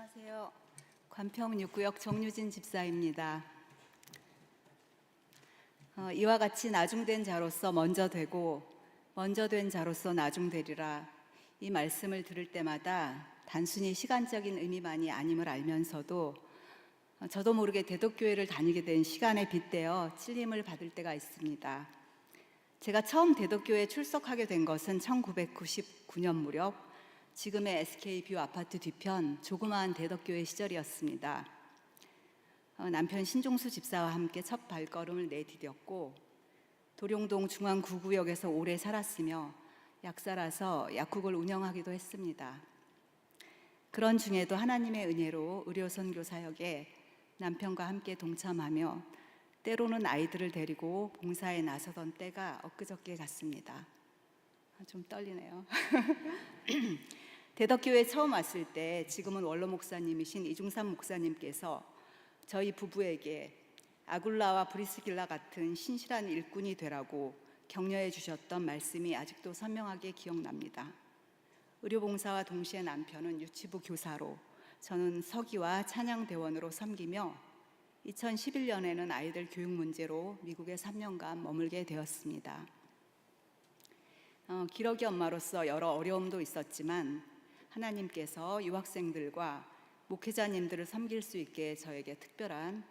안녕하세요. 관평 6구역 정유진 집사입니다. 이와 같이 나중된 자로서 먼저 되고 먼저 된 자로서 나중되리라, 이 말씀을 들을 때마다 단순히 시간적인 의미만이 아님을 알면서도 저도 모르게 대덕교회를 다니게 된 시간에 빗대어 찔림을 받을 때가 있습니다. 제가 처음 대덕교회에 출석하게 된 것은 1999년 무렵 지금의 SK뷰 아파트 뒤편 조그마한 대덕교회 시절이었습니다. 남편 신종수 집사와 함께 첫 발걸음을 내디뎠고 도룡동 중앙 9구역에서 오래 살았으며 약사라서 약국을 운영하기도 했습니다. 그런 중에도 하나님의 은혜로 의료선교 사역에 남편과 함께 동참하며 때로는 아이들을 데리고 봉사에 나서던 때가 엊그저께 같습니다. 좀 떨리네요. 대덕교회 처음 왔을 때 지금은 원로 목사님이신 이중삼 목사님께서 저희 부부에게 아굴라와 브리스길라 같은 신실한 일꾼이 되라고 격려해 주셨던 말씀이 아직도 선명하게 기억납니다. 의료봉사와 동시에 남편은 유치부 교사로, 저는 서기와 찬양대원으로 섬기며 2011년에는 아이들 교육 문제로 미국에 3년간 머물게 되었습니다. 기러기 엄마로서 여러 어려움도 있었지만 하나님께서 유학생들과 목회자님들을 섬길 수 있게 저에게 특별한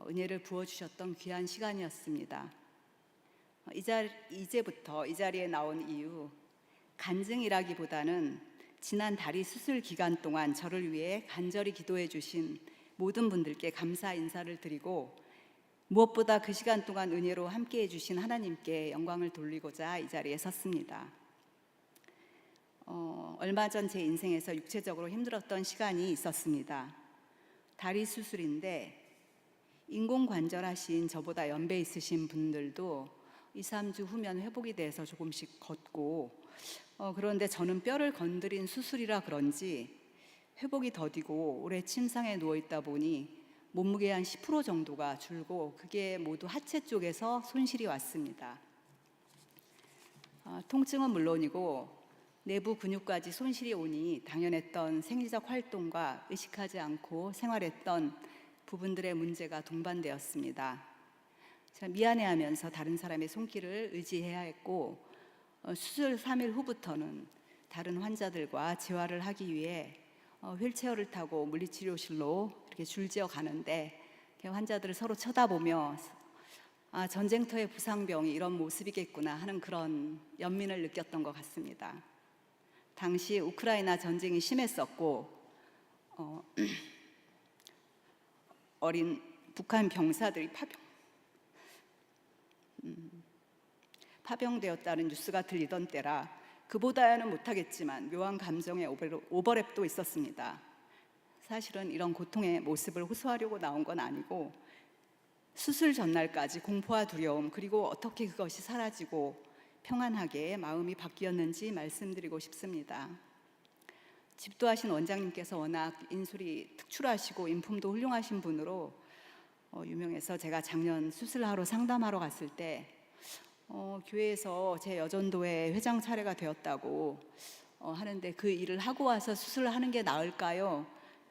은혜를 부어주셨던 귀한 시간이었습니다. 이제부터 이 자리에 나온 이유, 간증이라기보다는 지난 다리 수술 기간 동안 저를 위해 간절히 기도해 주신 모든 분들께 감사 인사를 드리고, 무엇보다 그 시간 동안 은혜로 함께해 주신 하나님께 영광을 돌리고자 이 자리에 섰습니다. 얼마 전 제 인생에서 육체적으로 힘들었던 시간이 있었습니다. 다리 수술인데 인공관절하신 저보다 연배 있으신 분들도 2, 3주 후면 회복이 돼서 조금씩 걷고, 그런데 저는 뼈를 건드린 수술이라 그런지 회복이 더디고 오래 침상에 누워있다 보니 몸무게 한 10% 정도가 줄고, 그게 모두 하체 쪽에서 손실이 왔습니다. 통증은 물론이고 내부 근육까지 손실이 오니 당연했던 생리적 활동과 의식하지 않고 생활했던 부분들의 문제가 동반되었습니다. 제가 미안해하면서 다른 사람의 손길을 의지해야 했고, 수술 3일 후부터는 다른 환자들과 재활을 하기 위해 휠체어를 타고 물리치료실로 이렇게 줄지어 가는데, 환자들을 서로 쳐다보며 전쟁터의 부상병이 이런 모습이겠구나 하는 그런 연민을 느꼈던 것 같습니다. 당시 우크라이나 전쟁이 심했었고 어린 북한 병사들이 파병되었다는 뉴스가 들리던 때라 그보다야는 못하겠지만 묘한 감정의 오버랩도 있었습니다. 사실은 이런 고통의 모습을 호소하려고 나온 건 아니고, 수술 전날까지 공포와 두려움, 그리고 어떻게 그것이 사라지고 평안하게 마음이 바뀌었는지 말씀드리고 싶습니다. 집도하신 원장님께서 워낙 인술이 특출하시고 인품도 훌륭하신 분으로 유명해서 제가 작년 수술하러 상담하러 갔을 때 교회에서 제 여전도회 회장 차례가 되었다고 하는데 그 일을 하고 와서 수술을 하는 게 나을까요?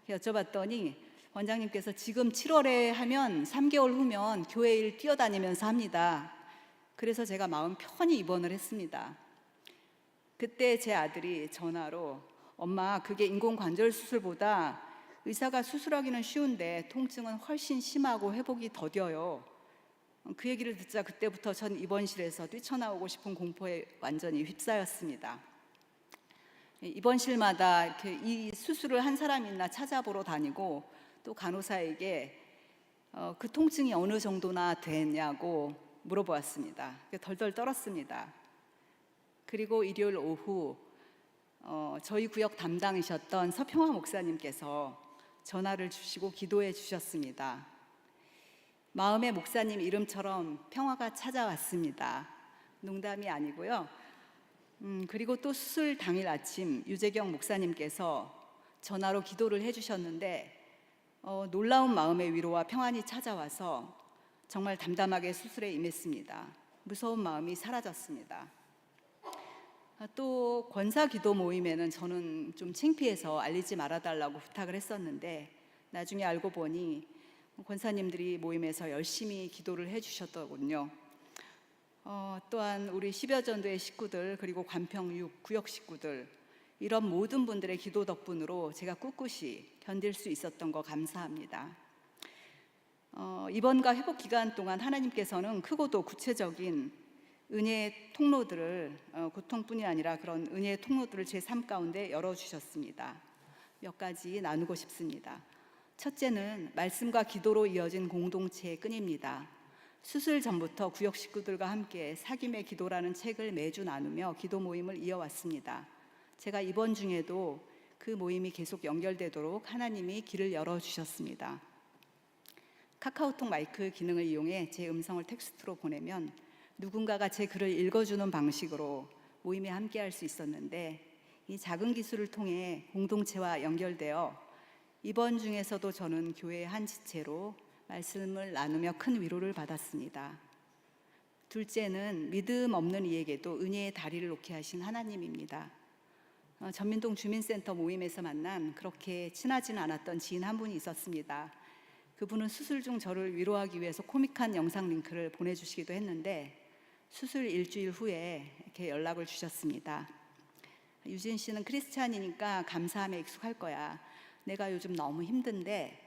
여쭤봤더니 원장님께서 지금 7월에 하면 3개월 후면 교회 일 뛰어다니면서 합니다. 그래서 제가 마음 편히 입원을 했습니다. 그때 제 아들이 전화로 엄마, 그게 인공관절 수술보다 의사가 수술하기는 쉬운데 통증은 훨씬 심하고 회복이 더뎌요. 그 얘기를 듣자 그때부터 전 입원실에서 뛰쳐나오고 싶은 공포에 완전히 휩싸였습니다. 입원실마다 이렇게 이 수술을 한 사람이 있나 찾아보러 다니고, 또 간호사에게 그 통증이 어느 정도나 되냐고 물어보았습니다. 덜덜 떨었습니다. 그리고 일요일 오후 저희 구역 담당이셨던 서평화 목사님께서 전화를 주시고 기도해 주셨습니다. 마음의 목사님 이름처럼 평화가 찾아왔습니다. 농담이 아니고요. 그리고 또 수술 당일 아침 유재경 목사님께서 전화로 기도를 해주셨는데 놀라운 마음의 위로와 평안이 찾아와서 정말 담담하게 수술에 임했습니다. 무서운 마음이 사라졌습니다. 또 권사 기도 모임에는 저는 좀 창피해서 알리지 말아달라고 부탁을 했었는데 나중에 알고 보니 권사님들이 모임에서 열심히 기도를 해주셨더군요. 또한 우리 10여 전도의 식구들 그리고 관평 6 구역 식구들 이런 모든 분들의 기도 덕분으로 제가 꿋꿋이 견딜 수 있었던 거 감사합니다. 이번과 회복 기간 동안 하나님께서는 크고도 구체적인 은혜의 통로들을 고통뿐이 아니라 그런 은혜의 통로들을 제 삶 가운데 열어주셨습니다. 몇 가지 나누고 싶습니다. 첫째는 말씀과 기도로 이어진 공동체의 끈입니다. 수술 전부터 구역 식구들과 함께 사귐의 기도라는 책을 매주 나누며 기도 모임을 이어왔습니다. 제가 이번 중에도 그 모임이 계속 연결되도록 하나님이 길을 열어주셨습니다. 카카오톡 마이크 기능을 이용해 제 음성을 텍스트로 보내면 누군가가 제 글을 읽어주는 방식으로 모임에 함께할 수 있었는데 이 작은 기술을 통해 공동체와 연결되어 이번 중에서도 저는 교회의 한 지체로 말씀을 나누며 큰 위로를 받았습니다. 둘째는 믿음 없는 이에게도 은혜의 다리를 놓게 하신 하나님입니다. 전민동 주민센터 모임에서 만난 그렇게 친하진 않았던 지인 한 분이 있었습니다. 그분은 수술 중 저를 위로하기 위해서 코믹한 영상 링크를 보내주시기도 했는데 수술 일주일 후에 이렇게 연락을 주셨습니다. 유진 씨는 크리스찬이니까 감사함에 익숙할 거야. 내가 요즘 너무 힘든데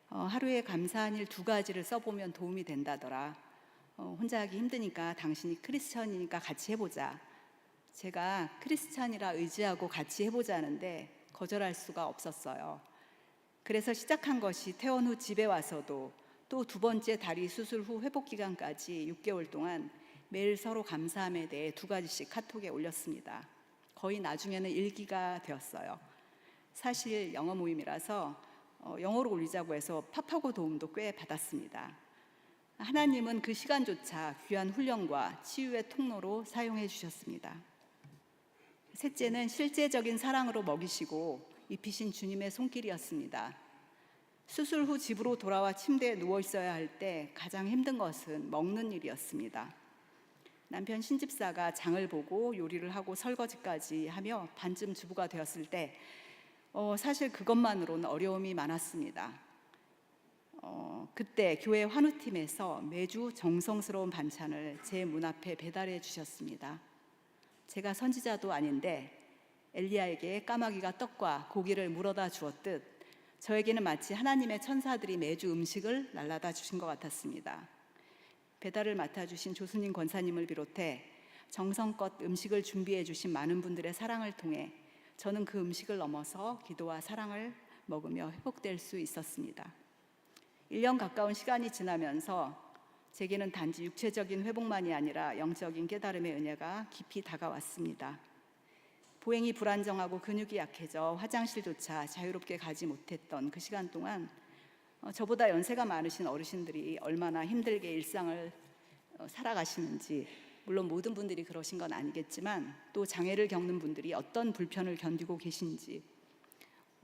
하루에 감사한 일 2가지를 써보면 도움이 된다더라. 혼자 하기 힘드니까 당신이 크리스찬이니까 같이 해보자. 제가 크리스찬이라 의지하고 같이 해보자는데 거절할 수가 없었어요. 그래서 시작한 것이 퇴원 후 집에 와서도 또 2번째 다리 수술 후 회복 기간까지 6개월 동안 매일 서로 감사함에 대해 2가지씩 카톡에 올렸습니다. 거의 나중에는 일기가 되었어요. 사실 영어 모임이라서 영어로 올리자고 해서 팝하고 도움도 꽤 받았습니다. 하나님은 그 시간조차 귀한 훈련과 치유의 통로로 사용해 주셨습니다. 셋째는 실제적인 사랑으로 먹이시고 입히신 주님의 손길이었습니다. 수술 후 집으로 돌아와 침대에 누워 있어야 할 때 가장 힘든 것은 먹는 일이었습니다. 남편 신집사가 장을 보고 요리를 하고 설거지까지 하며 반쯤 주부가 되었을 때 사실 그것만으로는 어려움이 많았습니다. 그때 교회 환우팀에서 매주 정성스러운 반찬을 제 문 앞에 배달해 주셨습니다. 제가 선지자도 아닌데 엘리야에게 까마귀가 떡과 고기를 물어다 주었듯 저에게는 마치 하나님의 천사들이 매주 음식을 날라다 주신 것 같았습니다. 배달을 맡아주신 조수님 권사님을 비롯해 정성껏 음식을 준비해 주신 많은 분들의 사랑을 통해 저는 그 음식을 넘어서 기도와 사랑을 먹으며 회복될 수 있었습니다. 1년 가까운 시간이 지나면서 제게는 단지 육체적인 회복만이 아니라 영적인 깨달음의 은혜가 깊이 다가왔습니다. 보행이 불안정하고 근육이 약해져 화장실조차 자유롭게 가지 못했던 그 시간 동안 저보다 연세가 많으신 어르신들이 얼마나 힘들게 일상을 살아가시는지, 물론 모든 분들이 그러신 건 아니겠지만 또 장애를 겪는 분들이 어떤 불편을 견디고 계신지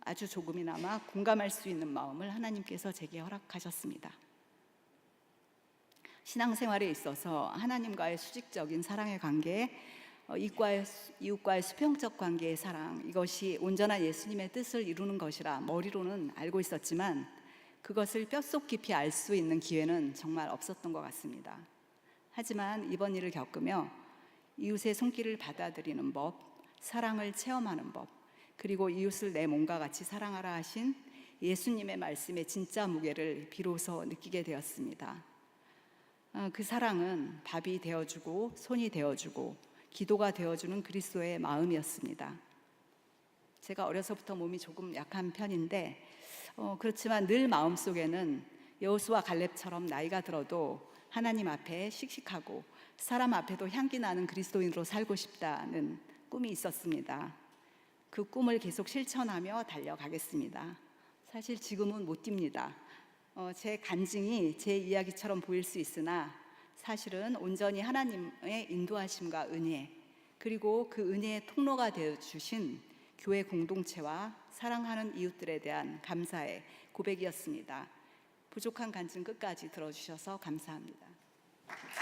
아주 조금이나마 공감할 수 있는 마음을 하나님께서 제게 허락하셨습니다. 신앙생활에 있어서 하나님과의 수직적인 사랑의 관계, 이웃과의 수평적 관계의 사랑, 이것이 온전한 예수님의 뜻을 이루는 것이라 머리로는 알고 있었지만 그것을 뼛속 깊이 알 수 있는 기회는 정말 없었던 것 같습니다. 하지만 이번 일을 겪으며 이웃의 손길을 받아들이는 법, 사랑을 체험하는 법, 그리고 이웃을 내 몸과 같이 사랑하라 하신 예수님의 말씀의 진짜 무게를 비로소 느끼게 되었습니다. 그 사랑은 밥이 되어주고 손이 되어주고 기도가 되어주는 그리스도의 마음이었습니다. 제가 어려서부터 몸이 조금 약한 편인데 그렇지만 늘 마음속에는 여호수아 갈렙처럼 나이가 들어도 하나님 앞에 씩씩하고 사람 앞에도 향기 나는 그리스도인으로 살고 싶다는 꿈이 있었습니다. 그 꿈을 계속 실천하며 달려가겠습니다. 사실 지금은 못 뜁니다. 제 간증이 제 이야기처럼 보일 수 있으나 사실은 온전히 하나님의 인도하심과 은혜, 그리고 그 은혜의 통로가 되어주신 교회 공동체와 사랑하는 이웃들에 대한 감사의 고백이었습니다. 부족한 간증 끝까지 들어주셔서 감사합니다.